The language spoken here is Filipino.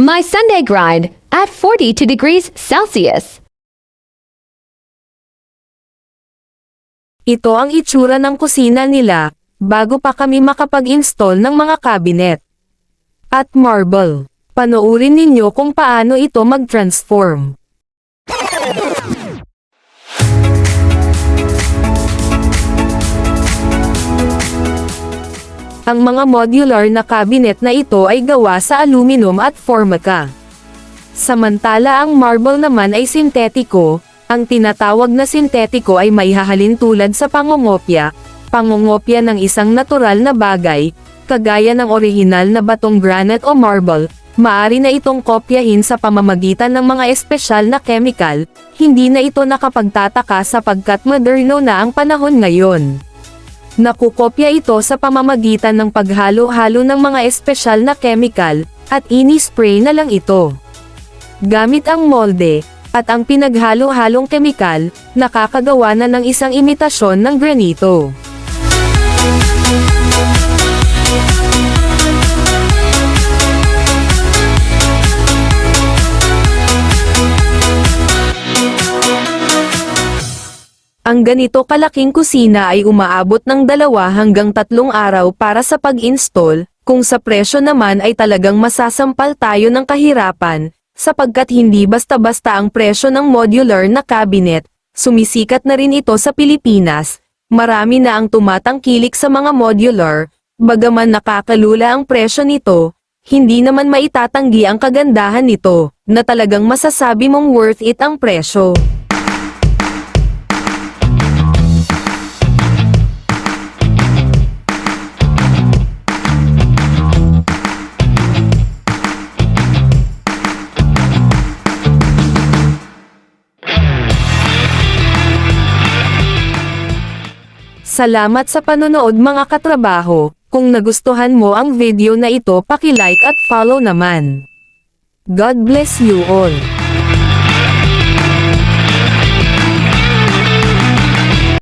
My Sunday grind at 42 degrees Celsius. Ito ang itsura ng kusina nila, bago pa kami makapag-install ng mga cabinet at marble. Panoorin ninyo kung paano ito mag-transform. Ang mga modular na cabinet na ito ay gawa sa aluminum at formica. Samantala ang marble naman ay sintetiko. Ang tinatawag na sintetiko ay maihahalin tulad sa pangongopya ng isang natural na bagay, kagaya ng orihinal na batong granite o marble. Maari na itong kopyahin sa pamamagitan ng mga espesyal na chemical. Hindi na ito nakapagtataka sapagkat moderno na ang panahon ngayon. Nakukopya ito sa pamamagitan ng paghalo-halo ng mga espesyal na chemical, at ini-spray na lang ito. Gamit ang molde, at ang pinaghalo-halong kemikal, nakakagawa na ng isang imitasyon ng granito. Ang ganito kalaking kusina ay umaabot ng 2 hanggang 3 araw para sa pag-install, kung sa presyo naman ay talagang masasampal tayo ng kahirapan, sapagkat hindi basta-basta ang presyo ng modular na cabinet. Sumisikat na rin ito sa Pilipinas, marami na ang tumatangkilik sa mga modular, bagaman nakakalula ang presyo nito, hindi naman maitatanggi ang kagandahan nito, na talagang masasabi mong worth it ang presyo. Salamat sa panonood mga katrabaho. Kung nagustuhan mo ang video na ito, paki-like at follow naman. God bless you all.